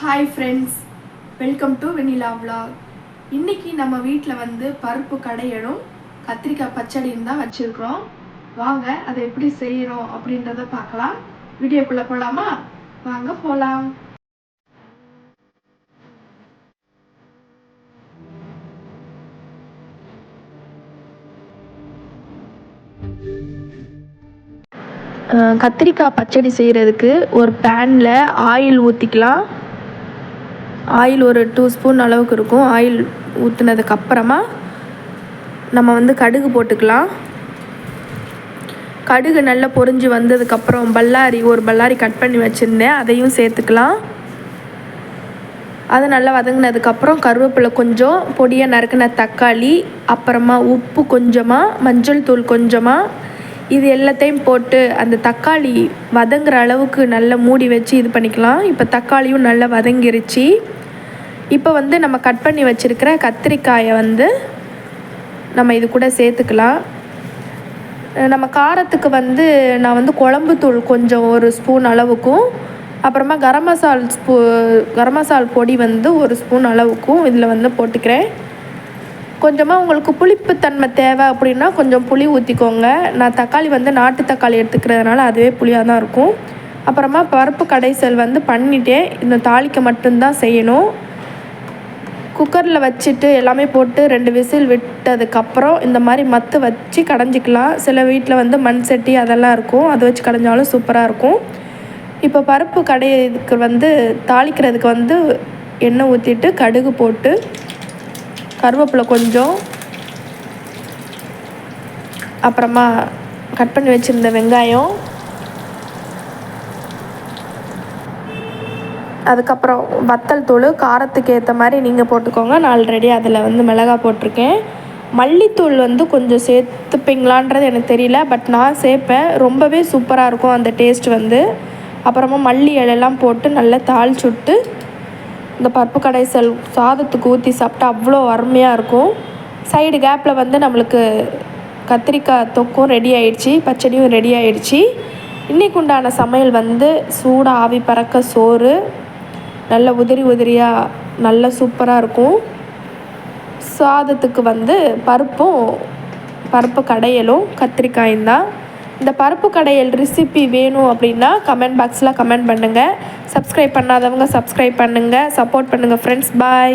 Hi friends, welcome to Vennila vlog. இன்னைக்கு நம்ம வீட்டில் வந்து பருப்பு கடையலும் கத்திரிக்காய் பச்சடியும் தான் வச்சுருக்கிறோம். வாங்க அதை எப்படி செய்கிறோம் அப்படின்றத பார்க்கலாம். வீடியோக்குள்ளே போகலாமா? வாங்க போகலாம். கத்திரிக்காய் பச்சடி செய்கிறதுக்கு ஒரு பேனில் ஆயில் ஊற்றிக்கலாம். ஆயில் ஒரு 2 ஸ்பூன் அளவுக்கு இருக்கும். ஆயில் ஊற்றுனதுக்கப்புறமா நம்ம வந்து கடுகு போட்டுக்கலாம். கடுகு நல்லா பொரிஞ்சு வந்ததுக்கப்புறம் ஒரு பல்லாரி கட் பண்ணி வச்சுருந்தேன், அதையும் சேர்த்துக்கலாம். அது நல்லா வதங்கினதுக்கப்புறம் கருவேப்பிலை கொஞ்சம், பொடியாக நறுக்கின தக்காளி, அப்புறமா உப்பு கொஞ்சமாக, மஞ்சள் தூள் கொஞ்சமாக, இது எல்லாத்தையும் போட்டு அந்த தக்காளி வதங்குற அளவுக்கு நல்லா மூடி வச்சு இது பண்ணிக்கலாம். இப்போ தக்காளியும் நல்லா வதங்கிருச்சு. இப்போ வந்து நம்ம கட் பண்ணி வச்சுருக்கிற கத்திரிக்காயை வந்து நம்ம இது கூட சேர்த்துக்கலாம். நம்ம காரத்துக்கு வந்து நான் வந்து குழம்புத்தூள் கொஞ்சம் 1 ஸ்பூன் அளவுக்கும், அப்புறமா கரம் மசால் பொடி வந்து 1 ஸ்பூன் அளவுக்கும் இதில் வந்து போட்டுக்கிறேன். கொஞ்சமாக உங்களுக்கு புளிப்புத்தன்மை தேவை அப்படின்னா கொஞ்சம் புளி ஊற்றிக்கோங்க. நான் தக்காளி வந்து நாட்டு தக்காளி எடுத்துக்கிறதுனால அதுவே புளியாக தான் இருக்கும். அப்புறமா பருப்பு கடைசல் வந்து பண்ணிவிட்டேன். இந்த தாளிக்க மட்டும்தான் செய்யணும். குக்கரில் வச்சுட்டு எல்லாமே போட்டு 2 விசில் விட்டதுக்கப்புறம் இந்த மாதிரி மத்து வச்சு கடைஞ்சிக்கலாம். சில வீட்டில் வந்து மண் சட்டி அதெல்லாம் இருக்கும், அதை வச்சு கடைஞ்சாலும் சூப்பராக இருக்கும். இப்போ பருப்பு கடையிறதுக்கு வந்து தாளிக்கிறதுக்கு வந்து எண்ணெய் ஊற்றிட்டு கடுகு போட்டு கருவேப்பிலை கொஞ்சம், அப்புறமா கட் பண்ணி வச்சுருந்த வெங்காயம், அதுக்கப்புறம் வத்தல் தூள் காரத்துக்கு ஏற்ற மாதிரி நீங்கள் போட்டுக்கோங்க. நான் ஆல்ரெடி அதில் வந்து மிளகாய் போட்டிருக்கேன். மல்லித்தூள் வந்து கொஞ்சம் சேர்த்துப்பீங்களான்றது எனக்கு தெரியல, பட் நான் சேர்ப்பேன். ரொம்பவே சூப்பராக இருக்கும் அந்த டேஸ்ட் வந்து. அப்புறமா மல்லி இலையெல்லாம் போட்டு நல்லா தாளிச்சுட்டு இந்த பருப்பு கடைசல் சாதத்துக்கு ஊற்றி சாப்பிட்டா அவ்வளோ அருமையாக இருக்கும். சைடு கேப்பில் வந்து நம்மளுக்கு கத்திரிக்காய் தொக்கும் ரெடி ஆகிடுச்சி, பச்சடியும் ரெடி ஆகிடுச்சி. இன்றைக்கு உண்டான சமையல் வந்து சூடாக ஆவி பறக்க சோறு, நல்ல உதிரியாக நல்ல சூப்பராக இருக்கும். சாதத்துக்கு வந்து பருப்பு கடையலும் கத்திரிக்காயும் தான். இந்த பருப்பு கடையல் ரெசிபி வேணும் அப்படின்னா கமெண்ட் பாக்ஸில் கமெண்ட் பண்ணுங்கள். சப்ஸ்கிரைப் பண்ணாதவங்க சப்ஸ்கிரைப் பண்ணுங்கள், சப்போர்ட் பண்ணுங்கள் ஃப்ரெண்ட்ஸ். பாய்.